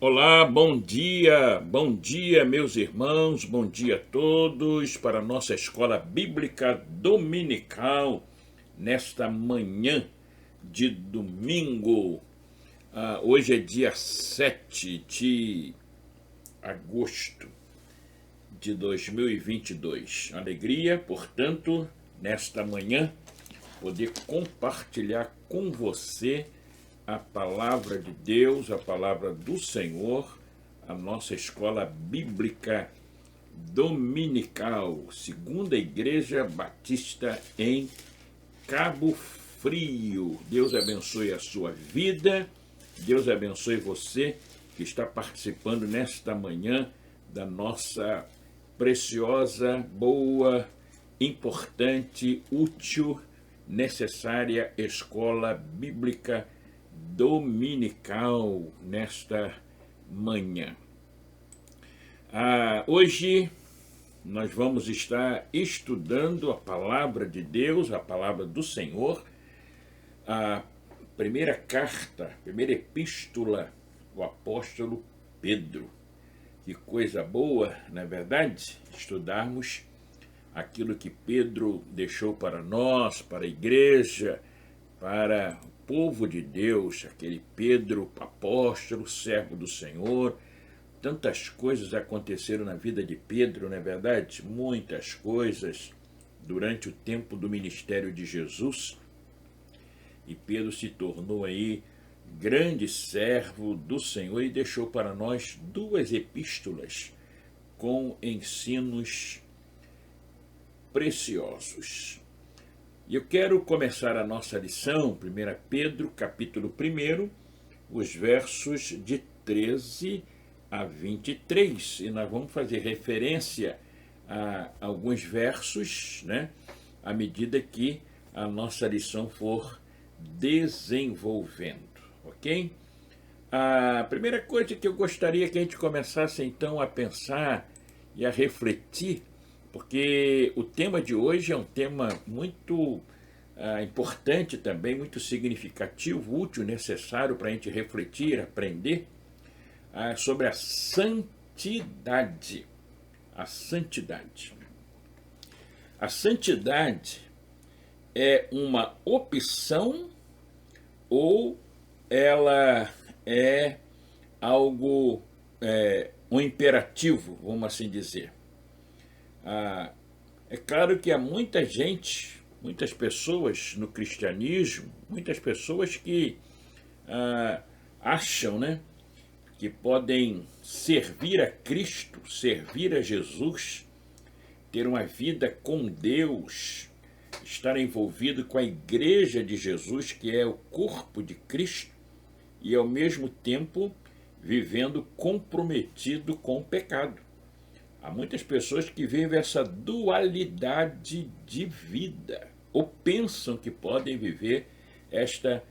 Olá, bom dia, meus irmãos, bom dia a todos para a nossa escola bíblica dominical nesta manhã de domingo. Hoje é dia 7 de agosto de 2022. Alegria, portanto, nesta manhã, poder compartilhar com você a palavra de Deus, a palavra do Senhor, a nossa escola bíblica dominical, segunda Igreja Batista em Cabo Frio. Deus abençoe a sua vida, Deus abençoe você que está participando nesta manhã da nossa preciosa, boa, importante, útil, necessária escola bíblica dominical nesta manhã. Hoje nós vamos estar estudando a palavra de Deus, a palavra do Senhor, a primeira carta, a primeira epístola do apóstolo Pedro. Que coisa boa, não é verdade? Estudarmos aquilo que Pedro deixou para nós, para a igreja, para o povo de Deus, aquele Pedro, apóstolo, servo do Senhor. Tantas coisas aconteceram na vida de Pedro, não é verdade? Muitas coisas durante o tempo do ministério de Jesus. E Pedro se tornou aí grande servo do Senhor e deixou para nós duas epístolas com ensinos preciosos. E eu quero começar a nossa lição, 1 Pedro, capítulo 1, os versos de 13 a 23. E nós vamos fazer referência a alguns versos, né, à medida que a nossa lição for desenvolvendo, ok? A primeira coisa que eu gostaria que a gente começasse então a pensar e a refletir, porque o tema de hoje é um tema muito importante também, muito significativo, útil, necessário para a gente refletir, aprender sobre a santidade. A santidade. A santidade é uma opção ou ela é algo, um imperativo, vamos assim dizer? É claro que há muita gente, muitas pessoas no cristianismo, muitas pessoas que acham, né, que podem servir a Cristo, servir a Jesus, ter uma vida com Deus, estar envolvido com a igreja de Jesus, que é o corpo de Cristo, e ao mesmo tempo vivendo comprometido com o pecado. Há muitas pessoas que vivem essa dualidade de vida, ou pensam que podem viver esta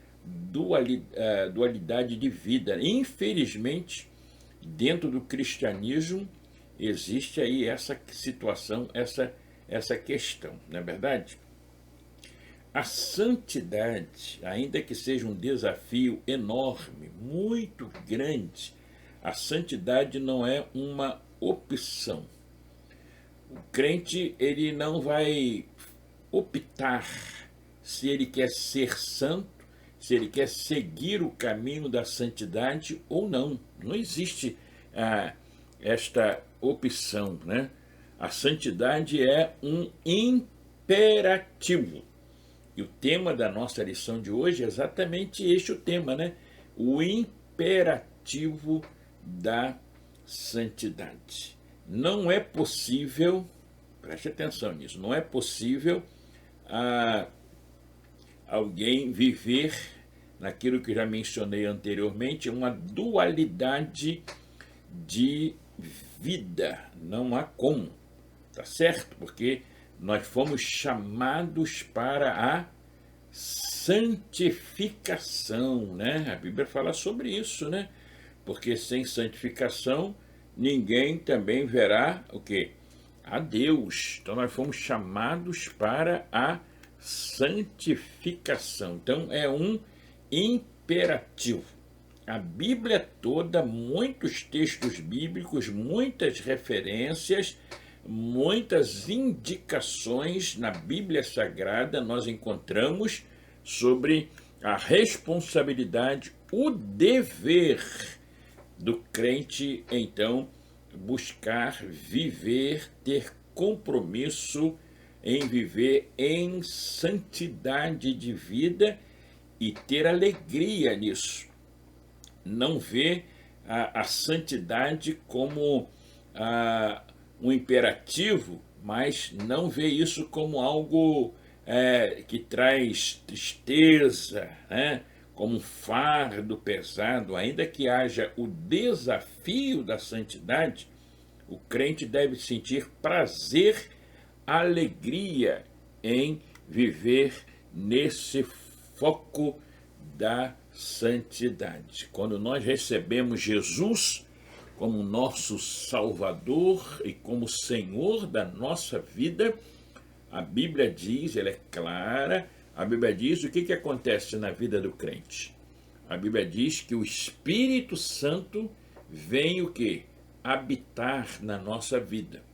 dualidade de vida. Infelizmente, dentro do cristianismo, existe aí essa situação, essa questão, não é verdade? A santidade, ainda que seja um desafio enorme, muito grande, a santidade não é uma opção. O crente, ele não vai optar se ele quer ser santo, se ele quer seguir o caminho da santidade ou não. Não existe esta opção, né? A santidade é um imperativo. E o tema da nossa lição de hoje é exatamente este o tema, né? O imperativo da santidade. Não é possível, preste atenção nisso, não é possível alguém viver naquilo que já mencionei anteriormente, uma dualidade de vida. Não há como, tá certo? Porque nós fomos chamados para a santificação, né? A Bíblia fala sobre isso, né? Porque sem santificação ninguém também verá o quê? A Deus. Então nós fomos chamados para a santificação. Então é um imperativo. a Bíblia toda, muitos textos bíblicos, muitas referências, muitas indicações na Bíblia Sagrada nós encontramos sobre a responsabilidade, o dever do crente, então, buscar viver, ter compromisso em viver em santidade de vida e ter alegria nisso. Não ver a santidade como um imperativo, mas não ver isso como algo que traz tristeza, né? Como um fardo pesado. Ainda que haja o desafio da santidade, o crente deve sentir prazer, alegria em viver nesse foco da santidade. Quando nós recebemos Jesus como nosso Salvador e como Senhor da nossa vida, a Bíblia diz, ela é clara, a Bíblia diz o que acontece na vida do crente. A Bíblia diz que o Espírito Santo vem o quê? Habitar na nossa vida.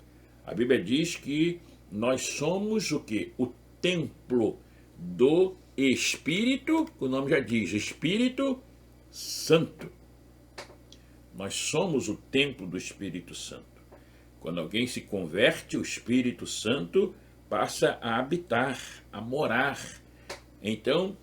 A Bíblia diz que nós somos o quê? O templo do Espírito, o nome já diz, Espírito Santo. Nós somos o templo do Espírito Santo. Quando alguém se converte, o Espírito Santo passa a habitar, a morar. Então,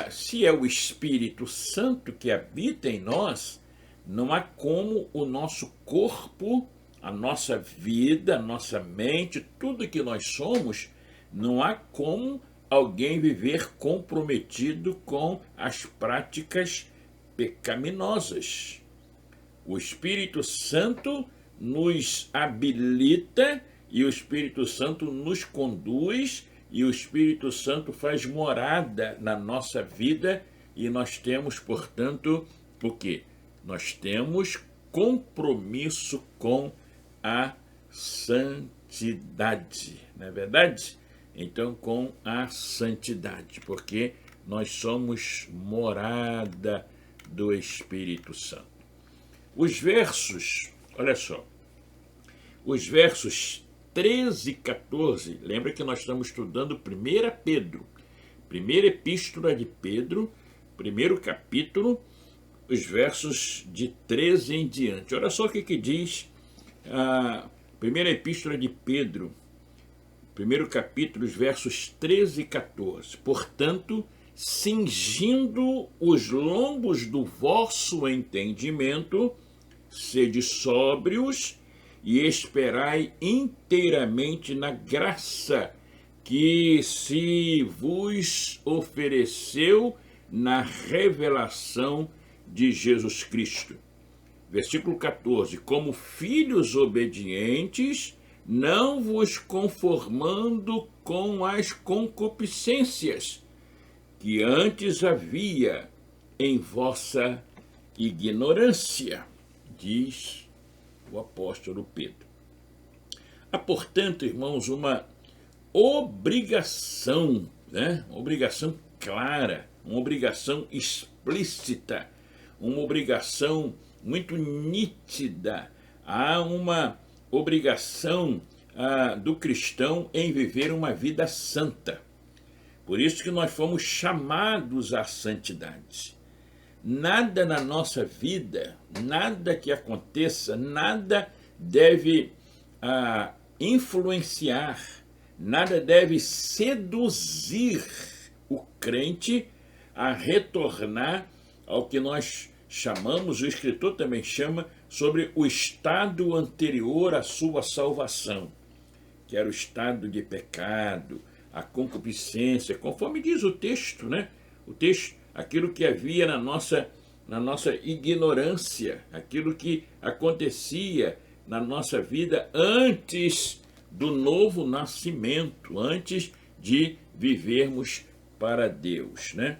se é o Espírito Santo que habita em nós, não há como o nosso corpo, a nossa vida, a nossa mente, tudo que nós somos, não há como alguém viver comprometido com as práticas pecaminosas. O Espírito Santo nos habilita e o Espírito Santo nos conduz e o Espírito Santo faz morada na nossa vida e nós temos, portanto, o quê? Nós temos compromisso com a santidade, não é verdade? Então, com a santidade, porque nós somos morada do Espírito Santo. Os versos, olha só, os versos 13 e 14, lembra que nós estamos estudando 1 Pedro, primeira epístola de Pedro, primeiro capítulo, os versos de 13 em diante. Olha só o que diz a primeira epístola de Pedro, primeiro capítulo, os versos 13 e 14. Portanto, cingindo os lombos do vosso entendimento, sede sóbrios e esperai inteiramente na graça que se vos ofereceu na revelação de Jesus Cristo. Versículo 14. Como filhos obedientes, não vos conformando com as concupiscências que antes havia em vossa ignorância, diz o apóstolo Pedro. Há, portanto, irmãos, uma obrigação, né? Uma obrigação clara, uma obrigação explícita, uma obrigação muito nítida. Há uma obrigação do cristão em viver uma vida santa. Por isso que nós fomos chamados à santidade. Nada na nossa vida, nada que aconteça, nada deve influenciar, nada deve seduzir o crente a retornar ao que nós chamamos, o escritor também chama, sobre o estado anterior à sua salvação, que era o estado de pecado, a concupiscência, conforme diz o texto, né? O texto, aquilo que havia na nossa ignorância, aquilo que acontecia na nossa vida antes do novo nascimento, antes de vivermos para Deus, né?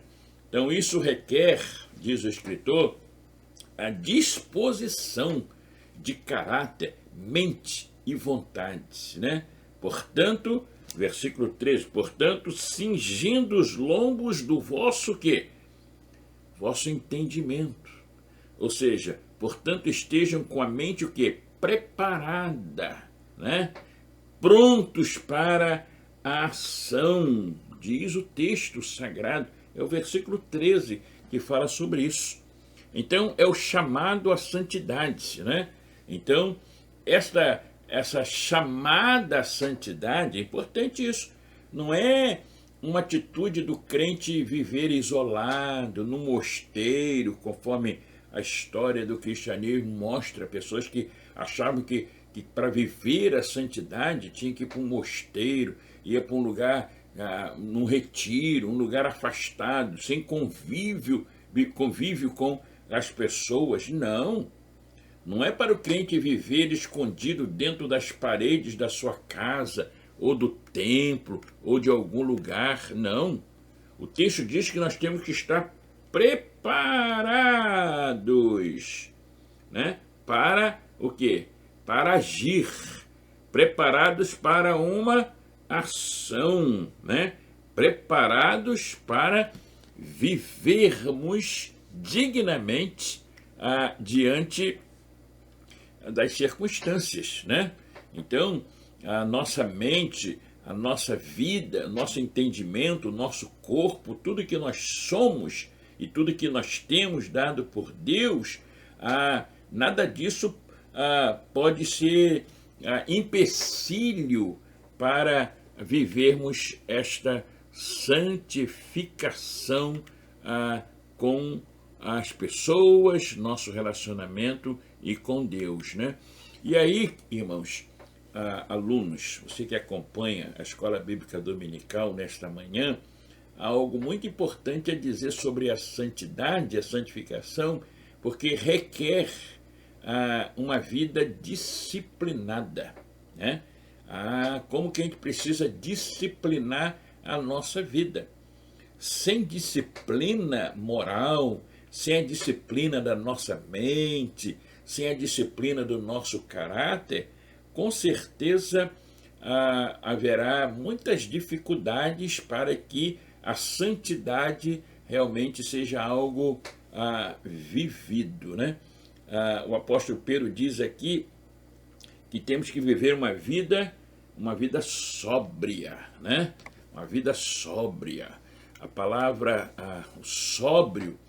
Então isso requer, diz o escritor, a disposição de caráter, mente e vontade, né? Portanto, versículo 13, portanto, cingindo os lombos do vosso quê? Vosso entendimento. Ou seja, portanto, estejam com a mente o quê? Preparada, né? Prontos para a ação, diz o texto sagrado. É o versículo 13 que fala sobre isso. Então, é o chamado à santidade, né? Então, essa chamada à santidade, é importante isso. Não é uma atitude do crente viver isolado, num mosteiro, conforme a história do cristianismo mostra, pessoas que achavam que para viver a santidade tinha que ir para um mosteiro, ia para um lugar, num retiro, um lugar afastado, sem convívio com as pessoas. Não, não é para o crente viver escondido dentro das paredes da sua casa, ou do templo, ou de algum lugar, não. O texto diz que nós temos que estar preparados, né? Para o quê? Para agir, preparados para uma ação, né? Preparados para vivermos dignamente diante das circunstâncias, né? Então, a nossa mente, a nossa vida, nosso entendimento, nosso corpo, tudo que nós somos e tudo que nós temos dado por Deus, nada disso pode ser empecilho para vivermos esta santificação com as pessoas, nosso relacionamento e com Deus, né? E aí, irmãos, alunos, você que acompanha a Escola Bíblica Dominical nesta manhã, há algo muito importante a dizer sobre a santidade, a santificação, porque requer uma vida disciplinada, né? Como que a gente precisa disciplinar a nossa vida. Sem disciplina moral, sem a disciplina da nossa mente, sem a disciplina do nosso caráter, com certeza haverá muitas dificuldades para que a santidade realmente seja algo vivido, né? O apóstolo Pedro diz aqui que temos que viver uma vida sóbria, né? Uma vida sóbria. A palavra sóbrio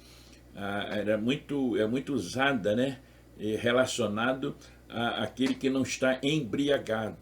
é muito usada, né? Relacionado àquele que não está embriagado,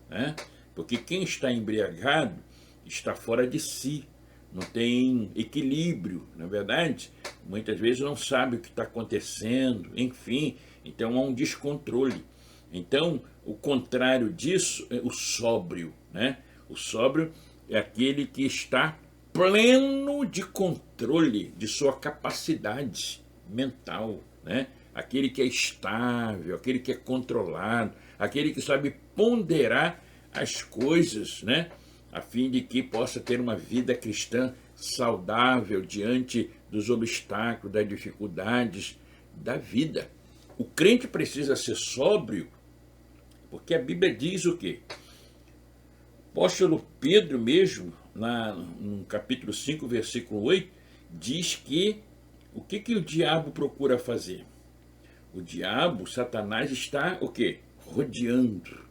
né? Porque quem está embriagado está fora de si, não tem equilíbrio, na verdade, muitas vezes não sabe o que está acontecendo, enfim, então há um descontrole. Então, o contrário disso é o sóbrio, né? O sóbrio é aquele que está pleno de controle de sua capacidade mental, né? Aquele que é estável, aquele que é controlado, aquele que sabe ponderar as coisas, né? A fim de que possa ter uma vida cristã saudável diante dos obstáculos, das dificuldades da vida. O crente precisa ser sóbrio, porque a Bíblia diz o quê? O apóstolo Pedro mesmo, no capítulo 5, versículo 8, diz que o que o diabo procura fazer? O diabo, Satanás, está o quê? Rodeando,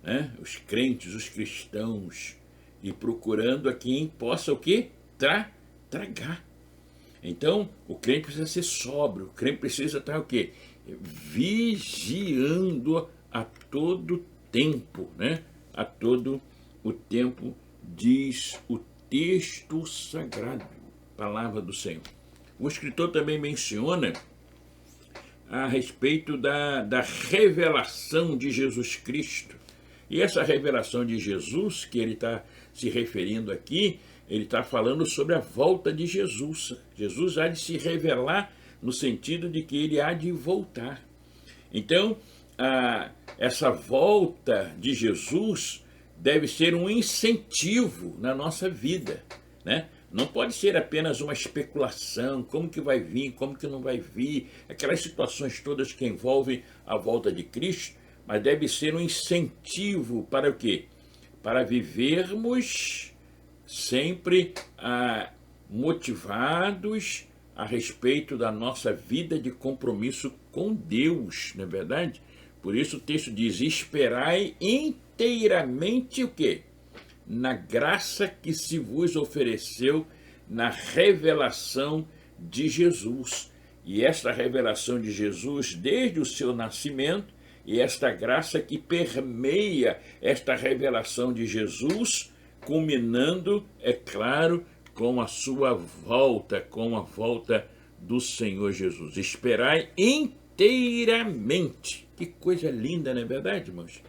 né? Os crentes, os cristãos, e procurando a quem possa o quê? Tragar. Então, o crente precisa ser sóbrio, o crente precisa estar o quê? Vigiando a todo tempo, né? A todo o tempo, diz o texto sagrado, palavra do Senhor. O escritor também menciona a respeito da revelação de Jesus Cristo. E essa revelação de Jesus, que ele está se referindo aqui, ele está falando sobre a volta de Jesus. Jesus há de se revelar no sentido de que ele há de voltar. Então, essa volta de Jesus deve ser um incentivo na nossa vida, né? Não pode ser apenas uma especulação, como que vai vir, como que não vai vir, aquelas situações todas que envolvem a volta de Cristo, mas deve ser um incentivo para o quê? Para vivermos sempre motivados a respeito da nossa vida de compromisso com Deus, não é verdade? Por isso o texto diz: esperai inteiramente o quê? Na graça que se vos ofereceu na revelação de Jesus. E esta revelação de Jesus desde o seu nascimento, e esta graça que permeia esta revelação de Jesus, culminando, é claro, com a sua volta, com a volta do Senhor Jesus. Esperai inteiramente. Que coisa linda, não é verdade, irmãos?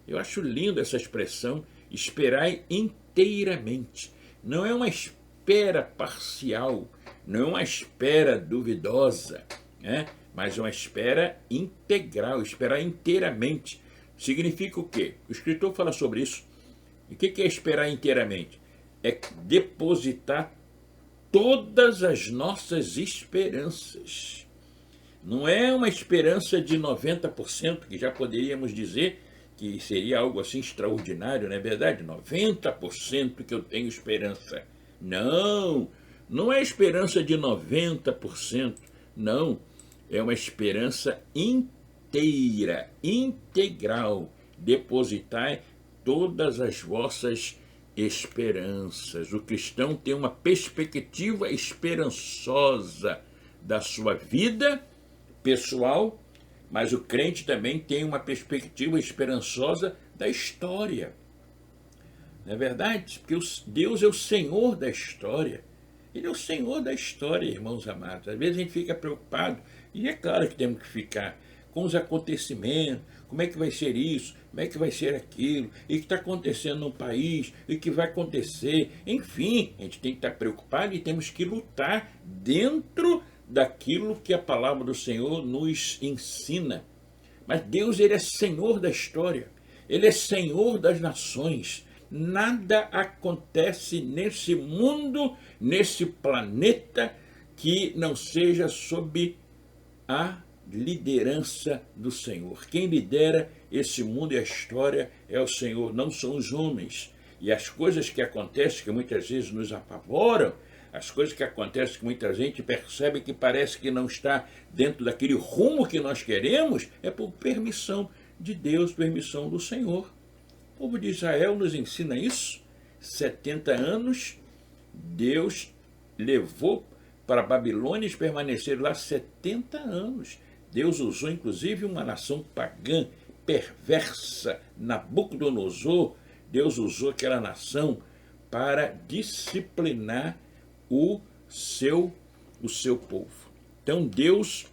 Eu acho lindo essa expressão, esperai inteiramente. Não é uma espera parcial, não é uma espera duvidosa, né? Mas uma espera integral, esperar inteiramente. Significa o quê? O escritor fala sobre isso. E o que é esperar inteiramente? É depositar todas as nossas esperanças. Não é uma esperança de 90%, que já poderíamos dizer que seria algo assim extraordinário, não é verdade? 90% que eu tenho esperança. Não, não é esperança de 90%, não. É uma esperança inteira, integral. Depositai todas as vossas esperanças. O cristão tem uma perspectiva esperançosa da sua vida pessoal, mas o crente também tem uma perspectiva esperançosa da história. Não é verdade? Porque Deus é o Senhor da história. Ele é o Senhor da história, irmãos amados. Às vezes a gente fica preocupado, e é claro que temos que ficar, com os acontecimentos, como é que vai ser isso, como é que vai ser aquilo, e o que está acontecendo no país, e o que vai acontecer. Enfim, a gente tem que estar preocupado e temos que lutar dentro daquilo que a palavra do Senhor nos ensina. Mas Deus, ele é Senhor da história, ele é Senhor das nações. Nada acontece nesse mundo, nesse planeta, que não seja sob a liderança do Senhor. Quem lidera esse mundo e a história é o Senhor, não são os homens. E as coisas que acontecem, que muitas vezes nos apavoram, as coisas que acontecem que muita gente percebe que parece que não está dentro daquele rumo que nós queremos, é por permissão de Deus, permissão do Senhor. O povo de Israel nos ensina isso. 70 anos, Deus levou para a Babilônia e permaneceram lá 70 anos. Deus usou inclusive uma nação pagã, perversa, Nabucodonosor. Deus usou aquela nação para disciplinar o seu povo. Então Deus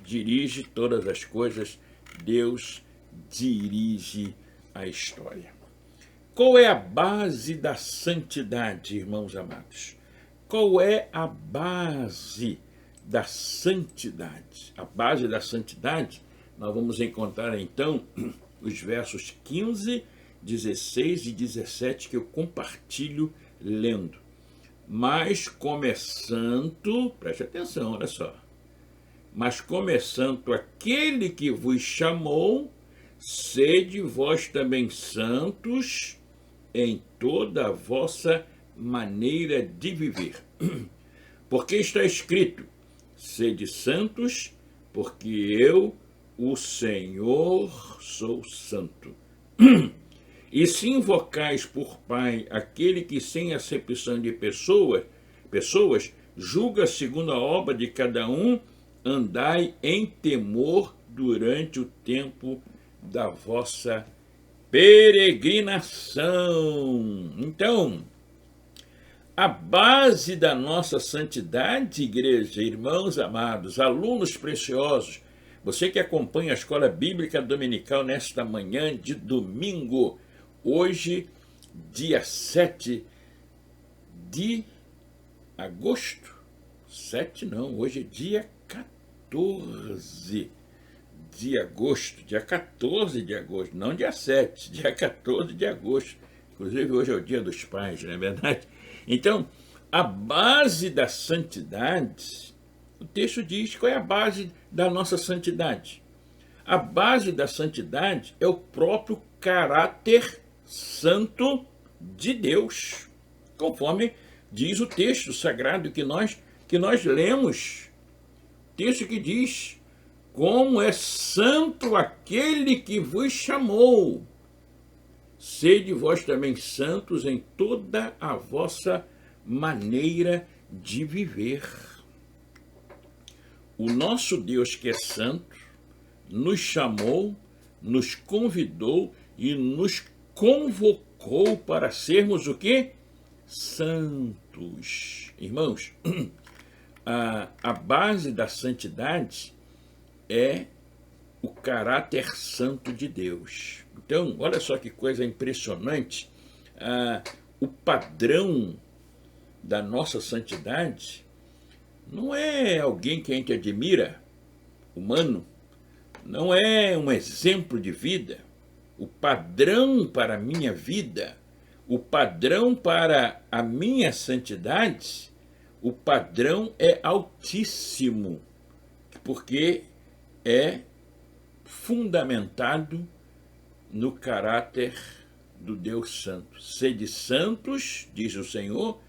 dirige todas as coisas, Deus dirige a história. Qual é a base da santidade, irmãos amados? Qual é a base da santidade? A base da santidade, nós vamos encontrar então os versos 15, 16 e 17 que eu compartilho lendo. Mas como é santo, preste atenção, olha só. Mas como é santo aquele que vos chamou, sede vós também santos em toda a vossa maneira de viver. Porque está escrito: sede santos, porque eu, o Senhor, sou santo. E se invocais por Pai aquele que, sem acepção de pessoas, julga segundo a obra de cada um, andai em temor durante o tempo da vossa peregrinação. Então, a base da nossa santidade, igreja, irmãos amados, alunos preciosos, você que acompanha a Escola Bíblica Dominical nesta manhã de domingo, hoje, dia 7 de agosto, 7 não, hoje é dia 14 de agosto, dia 14 de agosto, não dia 7, dia 14 de agosto. Inclusive hoje é o dia dos pais, não é verdade? Então, a base da santidade, o texto diz qual é a base da nossa santidade. A base da santidade é o próprio caráter santo de Deus, conforme diz o texto sagrado que nós que nós lemos, texto que diz: como é santo aquele que vos chamou, sede vós também santos em toda a vossa maneira de viver. O nosso Deus, que é santo, nos chamou, nos convidou e nos convocou para sermos o quê? Santos. Irmãos, a base da santidade é o caráter santo de Deus. Então, olha só que coisa impressionante. O padrão da nossa santidade não é alguém que a gente admira, humano, não é um exemplo de vida. O padrão para a minha vida, o padrão para a minha santidade, o padrão é altíssimo, porque é fundamentado no caráter do Deus Santo. Sede santos, diz o Senhor,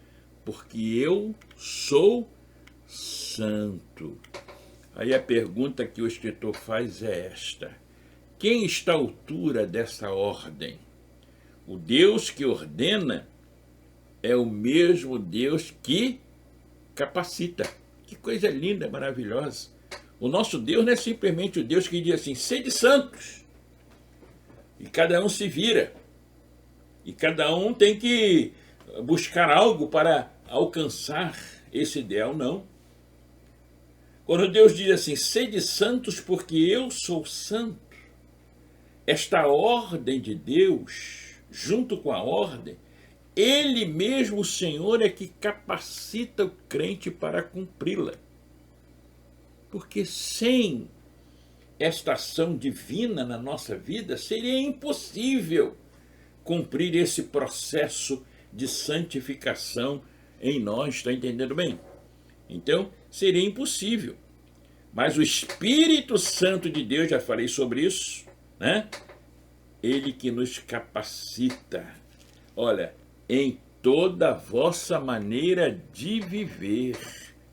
porque eu sou santo. Aí a pergunta que o escritor faz é esta: quem está à altura dessa ordem? O Deus que ordena é o mesmo Deus que capacita. Que coisa linda, maravilhosa. O nosso Deus não é simplesmente o Deus que diz assim: sede santos. E cada um se vira. E cada um tem que buscar algo para alcançar esse ideal, não. Quando Deus diz assim: sede santos porque eu sou santo, esta ordem de Deus, junto com a ordem, Ele mesmo, o Senhor, é que capacita o crente para cumpri-la. Porque sem esta ação divina na nossa vida, seria impossível cumprir esse processo de santificação em nós, está entendendo bem? Então, seria impossível. Mas o Espírito Santo de Deus, já falei sobre isso, né? Ele que nos capacita, olha, em toda a vossa maneira de viver,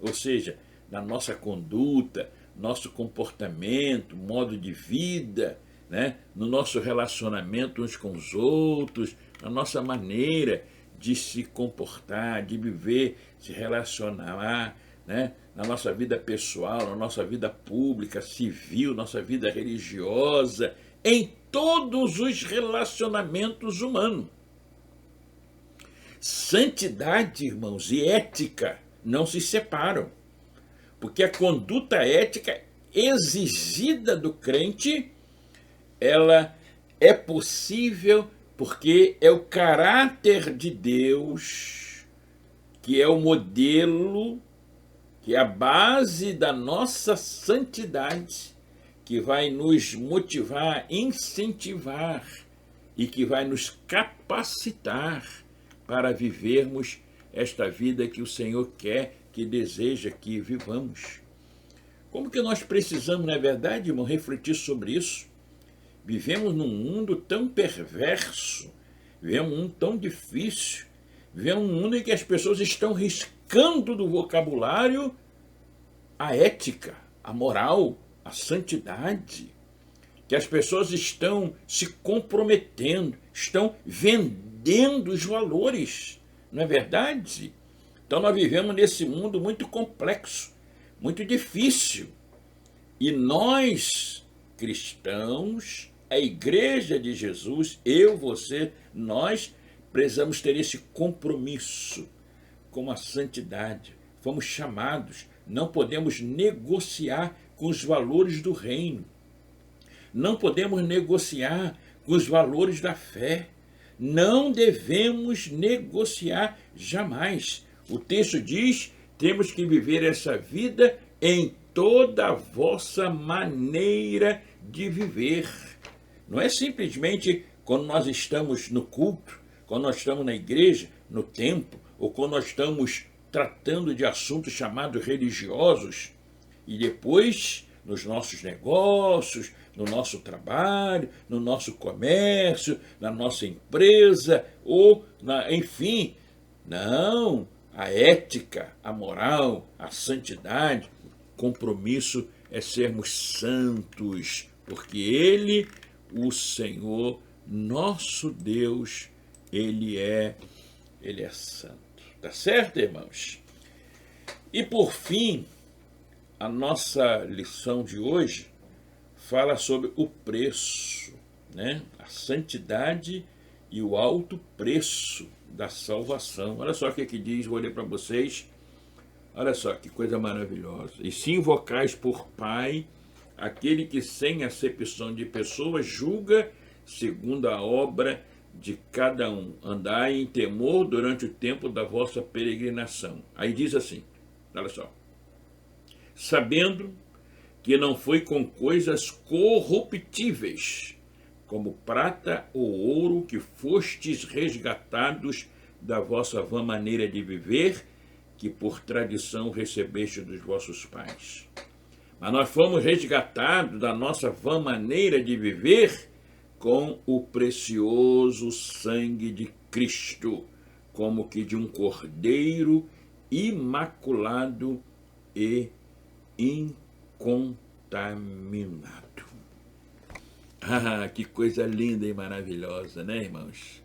ou seja, na nossa conduta, nosso comportamento, modo de vida, né? No nosso relacionamento uns com os outros, na nossa maneira de se comportar, de viver, se relacionar, né? Na nossa vida pessoal, na nossa vida pública, civil, nossa vida religiosa, em todos os relacionamentos humanos. Santidade, irmãos, e ética não se separam, porque a conduta ética exigida do crente, ela é possível porque é o caráter de Deus, que é o modelo, que é a base da nossa santidade, que vai nos motivar, incentivar e que vai nos capacitar para vivermos esta vida que o Senhor quer, que deseja que vivamos. Como que nós precisamos, não é verdade, irmão, refletir sobre isso? Vivemos num mundo tão perverso, vivemos num mundo tão difícil, vivemos num mundo em que as pessoas estão riscando do vocabulário a ética, a moral, a santidade, que as pessoas estão se comprometendo, estão vendendo os valores, não é verdade? Então nós vivemos nesse mundo muito complexo, muito difícil, e nós, cristãos, a igreja de Jesus, eu, você, nós precisamos ter esse compromisso com a santidade. Fomos chamados, não podemos negociar com os valores do reino. Não podemos negociar com os valores da fé. Não devemos negociar jamais. O texto diz: temos que viver essa vida em toda a vossa maneira de viver. Não é simplesmente quando nós estamos no culto, quando nós estamos na igreja, no templo, ou quando nós estamos tratando de assuntos chamados religiosos, e depois nos nossos negócios, no nosso trabalho, no nosso comércio, na nossa empresa, ou, enfim. Não, a ética, a moral, a santidade. Compromisso é sermos santos, porque Ele, o Senhor, nosso Deus, Ele é santo. Tá certo, irmãos? E por fim, a nossa lição de hoje fala sobre o preço, né? A santidade e o alto preço da salvação. Olha só o que diz, vou ler para vocês. Olha só que coisa maravilhosa. E se invocais por Pai, aquele que sem acepção de pessoas julga segundo a obra de cada um. Andai em temor durante o tempo da vossa peregrinação. Aí diz assim, olha só. Sabendo que não foi com coisas corruptíveis, como prata ou ouro, que fostes resgatados da vossa vã maneira de viver, que por tradição recebeste dos vossos pais. Mas nós fomos resgatados da nossa vã maneira de viver com o precioso sangue de Cristo, como que de um cordeiro imaculado e incontaminado. Ah, que coisa linda e maravilhosa, né, irmãos?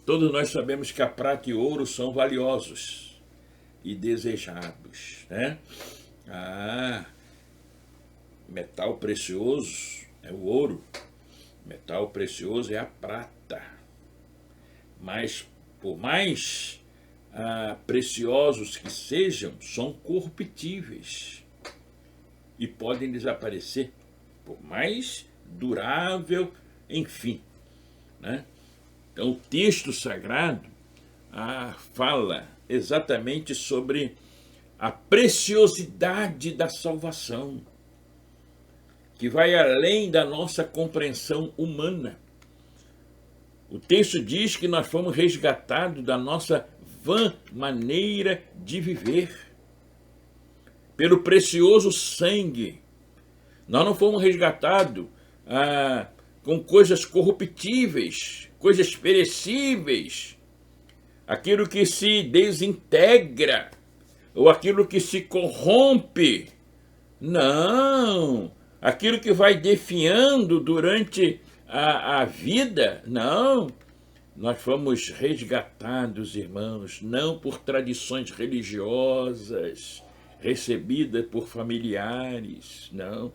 Todos nós sabemos que a prata e o ouro são valiosos e desejados, né? Metal precioso é o ouro, metal precioso é a prata. Mas, por mais preciosos que sejam, são corruptíveis e podem desaparecer, por mais durável, enfim, né? Então, o texto sagrado fala exatamente sobre a preciosidade da salvação, que vai além da nossa compreensão humana. O texto diz que nós fomos resgatados da nossa vã maneira de viver, pelo precioso sangue. Nós não fomos resgatados com coisas corruptíveis, coisas perecíveis, aquilo que se desintegra, ou aquilo que se corrompe. Não, aquilo que vai definhando durante a vida. Não, nós fomos resgatados, irmãos, não por tradições religiosas recebidas por familiares, não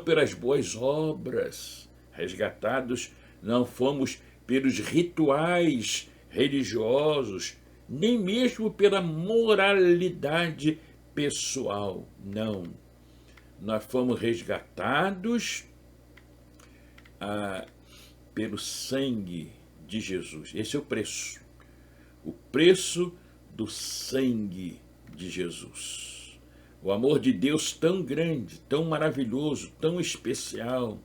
pelas boas obras. Resgatados não fomos pelos rituais religiosos, nem mesmo pela moralidade pessoal, não. Nós fomos resgatados pelo sangue de Jesus. Esse é o preço do sangue de Jesus. O amor de Deus tão grande, tão maravilhoso, tão especial,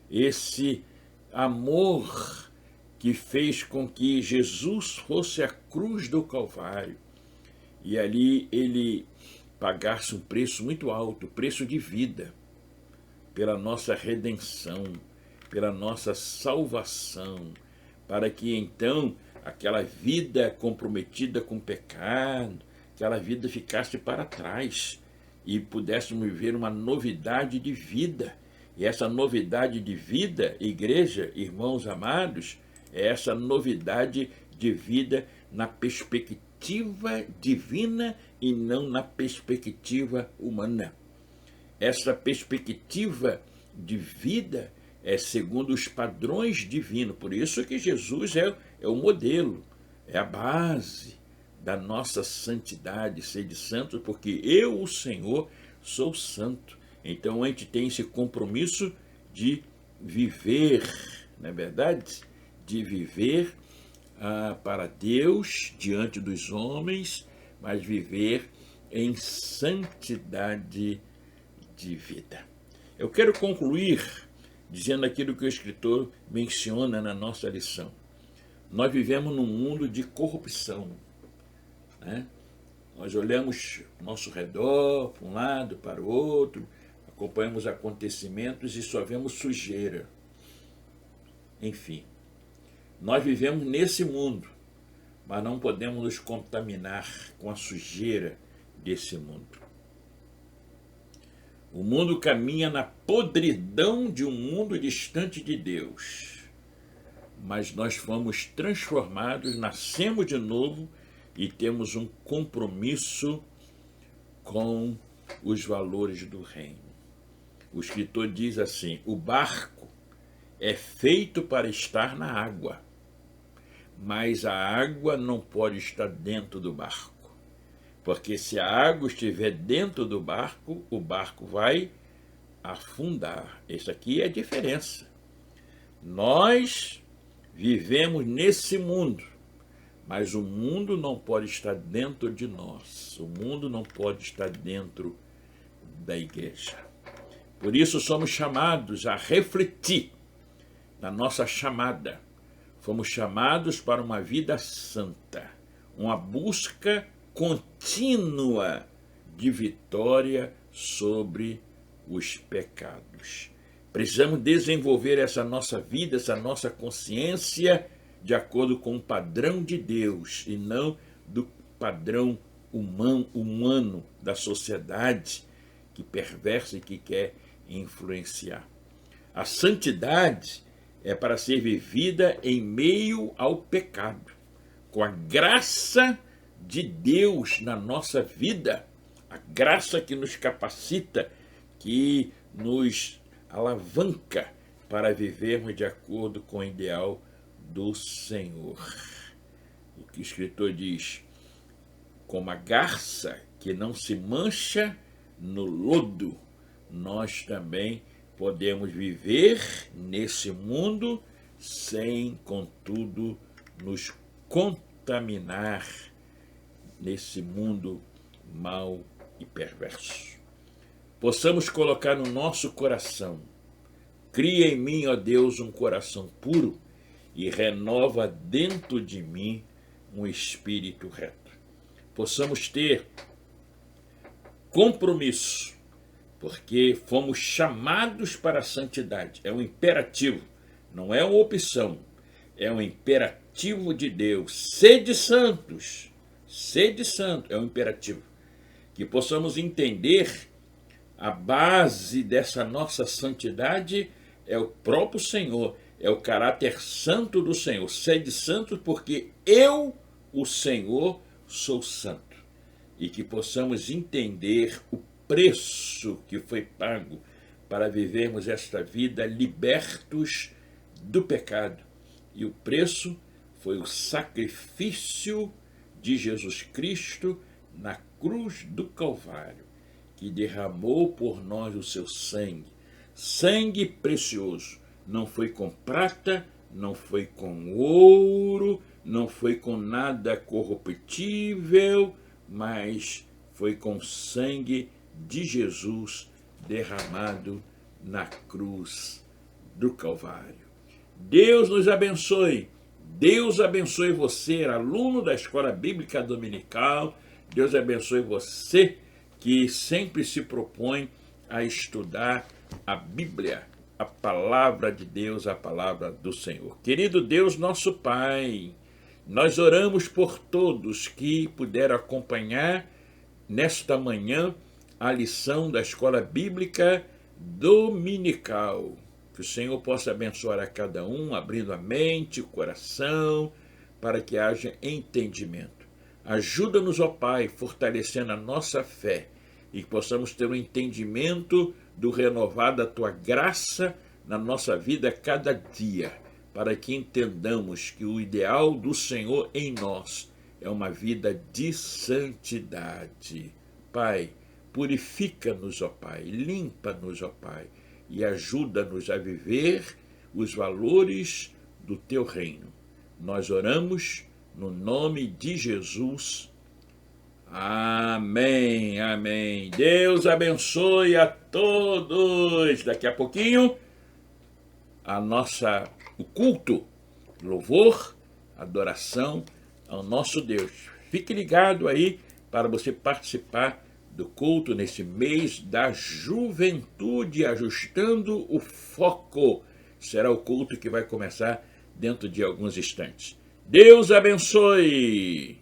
esse amor que fez com que Jesus fosse à cruz do Calvário e ali ele pagasse um preço muito alto, preço de vida, pela nossa redenção, pela nossa salvação, para que então aquela vida comprometida com o pecado, aquela vida ficasse para trás e pudéssemos viver uma novidade de vida. E essa novidade de vida, igreja, irmãos amados, é essa novidade de vida na perspectiva divina e não na perspectiva humana. Essa perspectiva de vida é segundo os padrões divinos. Por isso que Jesus é o modelo, é a base da nossa santidade, sede santo, porque eu, o Senhor, sou santo. Então a gente tem esse compromisso de viver, não é verdade? De viver para Deus, diante dos homens, mas viver em santidade de vida. Eu quero concluir dizendo aquilo que o escritor menciona na nossa lição. Nós vivemos num mundo de corrupção, né? Nós olhamos ao nosso redor, para um lado, para o outro, acompanhamos acontecimentos e só vemos sujeira. Enfim, nós vivemos nesse mundo, mas não podemos nos contaminar com a sujeira desse mundo. O mundo caminha na podridão de um mundo distante de Deus, mas nós fomos transformados, nascemos de novo e temos um compromisso com os valores do reino. O escritor diz assim: o barco é feito para estar na água, mas a água não pode estar dentro do barco, porque se a água estiver dentro do barco, o barco vai afundar. Essa aqui é a diferença. Nós vivemos nesse mundo, mas o mundo não pode estar dentro de nós. O mundo não pode estar dentro da igreja. Por isso somos chamados a refletir na nossa chamada. Fomos chamados para uma vida santa, uma busca contínua de vitória sobre os pecados. Precisamos desenvolver essa nossa vida, essa nossa consciência, de acordo com o padrão de Deus e não do padrão humano da sociedade que perversa e que quer influenciar. A santidade é para ser vivida em meio ao pecado, com a graça de Deus na nossa vida, a graça que nos capacita, que nos alavanca para vivermos de acordo com o ideal do Senhor. O que o escritor diz: como a garça que não se mancha no lodo, nós também podemos viver nesse mundo sem, contudo, nos contaminar nesse mundo mau e perverso. Possamos colocar no nosso coração: cria em mim, ó Deus, um coração puro e renova dentro de mim um espírito reto. Possamos ter compromisso, porque fomos chamados para a santidade. É um imperativo, não é uma opção, é um imperativo de Deus. Sede santos, sede santo, é um imperativo. Que possamos entender a base dessa nossa santidade é o próprio Senhor, é o caráter santo do Senhor. Sede santos porque eu, o Senhor, sou santo. E que possamos entender o preço que foi pago para vivermos esta vida libertos do pecado. E o preço foi o sacrifício de Jesus Cristo na cruz do Calvário, que derramou por nós o seu sangue. Sangue precioso. Não foi com prata, não foi com ouro, não foi com nada corruptível, mas foi com sangue de Jesus derramado na cruz do Calvário. Deus nos abençoe. Deus abençoe você, aluno da Escola Bíblica Dominical. Deus abençoe você que sempre se propõe a estudar a Bíblia, a palavra de Deus, a palavra do Senhor. Querido Deus, nosso Pai, nós oramos por todos que puderam acompanhar nesta manhã a lição da Escola Bíblica Dominical. Que o Senhor possa abençoar a cada um, abrindo a mente, o coração, para que haja entendimento. Ajuda-nos, ó Pai, fortalecendo a nossa fé e que possamos ter um entendimento do renovar da Tua graça na nossa vida cada dia, para que entendamos que o ideal do Senhor em nós é uma vida de santidade. Pai, purifica-nos, ó Pai, limpa-nos, ó Pai, e ajuda-nos a viver os valores do Teu reino. Nós oramos no nome de Jesus. Amém, amém. Deus abençoe a todos. Daqui a pouquinho, o culto, louvor, adoração ao nosso Deus. Fique ligado aí para você participar do culto nesse mês da juventude, ajustando o foco. Será o culto que vai começar dentro de alguns instantes. Deus abençoe.